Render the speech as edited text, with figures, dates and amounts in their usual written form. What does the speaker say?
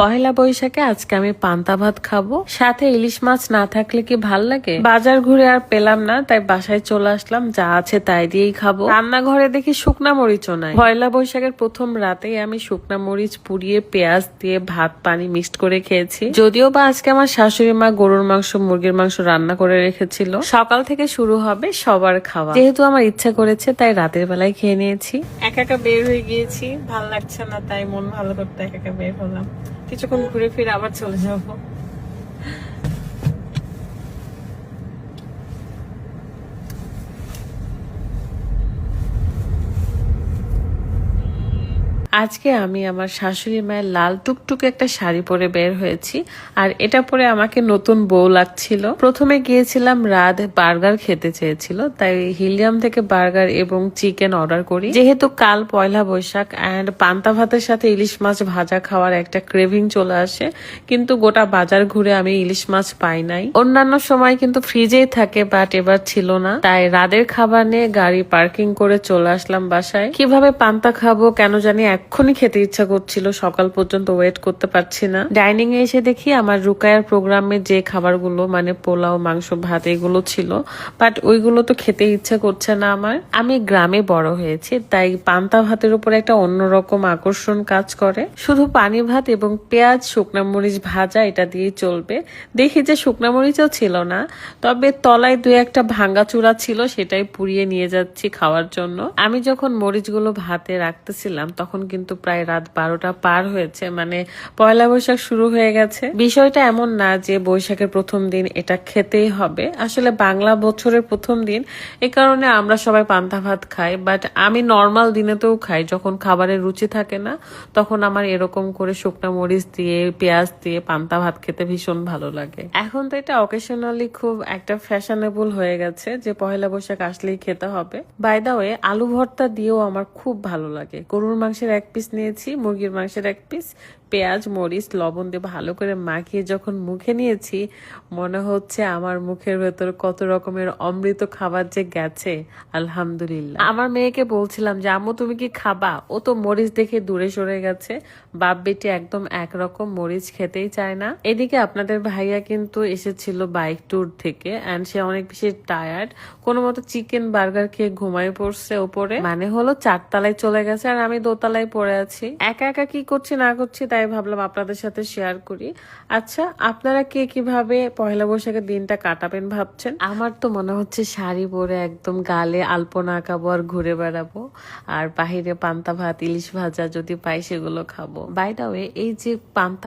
পহেলা বৈশাখে আজকে আমি পান্তা ভাত খাবো, সাথে ইলিশ মাছ না থাকলে কি ভাল লাগে। বাজার ঘুরে আর পেলাম না, তাই বাসায় চলে আসলাম, যা আছে তাই দিয়েই খাবো। রান্নাঘরে দেখি শুকনা মরিচও নাই। পয়লা বৈশাখের প্রথম রাতেই আমি শুকনা মরিচ পুড়িয়ে পেঁয়াজ দিয়ে ভাত পানি মিক্সড করে খেয়েছি। যদিও বা আজকে আমার শাশুড়ি মা গরুর মাংস মুরগির মাংস রান্না করে রেখেছিল। সকাল থেকে শুরু হবে সবার খাওয়া, যেহেতু আমার ইচ্ছা করেছে তাই রাতের বেলায় খেয়ে নিয়েছি। একা একা বের হয়ে গিয়েছি, ভাল লাগছে না, তাই মন ভালো করতে একা একা বের হলাম। কিছুক্ষণ ঘুরে ফিরে আবার চলে যাবো। আজকে আমি আমার শাশুড়ি মায়ের লাল টুকটুকে একটা শাড়ি পরে বের হয়েছি, আর এটা পরে আমাকে নতুন বউ লাগছিল। প্রথমে গিয়েছিলাম, রাত বার্গার খেতে চেয়েছিল, তাই হিলিয়াম থেকে বার্গার এবং চিকেন অর্ডার করি। যেহেতু কাল পয়লা বৈশাখ অ্যান্ড পান্তা ভাতের সাথে ইলিশ মাছ ভাজা খাওয়ার একটা ক্রেভিং চলে আসে, কিন্তু গোটা বাজার ঘুরে আমি ইলিশ মাছ পাই নাই। অন্যান্য সময় কিন্তু ফ্রিজেই থাকে, বাট এবার ছিল না, তাই রাতের খাবার নিয়ে গাড়ি পার্কিং করে চলে আসলাম বাসায়। কিভাবে পান্তা খাবো কেন জানি এক্ষুনি খেতে ইচ্ছা করছিল, সকাল পর্যন্ত ওয়েট করতে পারছি না। ডাইনিং এ এসে দেখি আমার রুকায়ার প্রোগ্রামে যে খাবারগুলো মানে পোলাও মাংস ভাত এগুলো ছিল, বাট ওইগুলো তো খেতে ইচ্ছা করছে না আমার। আমি গ্রামে বড় হয়েছি, তাই পান্তা ভাতের উপর একটা অন্যরকম আকর্ষণ কাজ করে। শুধু পানি ভাত এবং পেঁয়াজ শুকনা মরিচ ভাজা এটা দিয়ে চলবে। দেখি যে শুকনা মরিচও ছিল না, তবে তলায় দুই একটা ভাঙ্গা চূড়া ছিল, সেটাই পুড়িয়ে নিয়ে যাচ্ছি খাওয়ার জন্য। আমি যখন মরিচগুলো ভাতে রাখতেছিলাম তখন কিন্তু প্রায় রাত 12টা পার হয়েছে, মানে পয়লা বৈশাখ শুরু হয়ে গেছে। বিষয়টা এমন না যে বৈশাখের প্রথম দিন এটা খেতেই হবে, আসলে বাংলা বছরের প্রথম দিন, এ কারণে আমরা সবাই পান্তা ভাত খাই। বাট আমি নর্মাল দিনেতেও খাই, যখন খাবারের রুচি থাকে না তখন আমার এরকম করে শুকনা মরিচ দিয়ে পেঁয়াজ দিয়ে পান্তা ভাত খেতে ভীষণ ভালো লাগে। এখন তো এটা অকেশনালি খুব একটা ফ্যাশনেবল হয়ে গেছে যে পয়লা বৈশাখ আসলেই খেতে হবে। বাই দা ওয়ে, আলু ভর্তা দিয়েও আমার খুব ভালো লাগে। গরুর মাংসের এক পিস নিয়েছি, মুরগির মাংসের এক পিস, পেঁয়াজ মরিচ লবণ দিয়ে ভালো করে মাখিয়ে যখন মুখে নিয়েছি, মনে হচ্ছে আমার মুখের ভেতর কত রকমের অমৃত খাবার যে গেছে। আলহামদুলিল্লাহ। আমার মেয়েকে বলছিলাম যে আম্মু তুমি কি খাবা, ও তো মরিচ দেখে দূরে সরে গেছে। বাপ বেটি একদম একরকম, মরিচ খেতেই চায় না। এদিকে আপনাদের ভাইয়া কিন্তু এসেছিল বাইক ট্যুর থেকে, এন্ড সে অনেক বেশি টায়ার্ড, কোনো মতো চিকেন বার্গার খেয়ে ঘুমায় পড়ছে উপরে, মানে হলো 4তলায় চলে গেছে আর আমি দোতলায় পড়ে আছি। একা একা কি করছি না করছি তাই ভাবলাম আপনাদের সাথে শেয়ার করি। আচ্ছা, আপনারা কে কিভাবে পয়লা বৈশাখের দিনটা কাটাবেন ভাবছেন? আমার তো মনে হচ্ছে শাড়ি পরে একদম গালে আলপনা আঁকাবো আর ঘুরে বেড়াবো, আর বাহিরে পান্তা ভাত ইলিশ ভাজা যদি পাই সেগুলো খাবো। বাই দা ওয়ে, এই যে পান্তা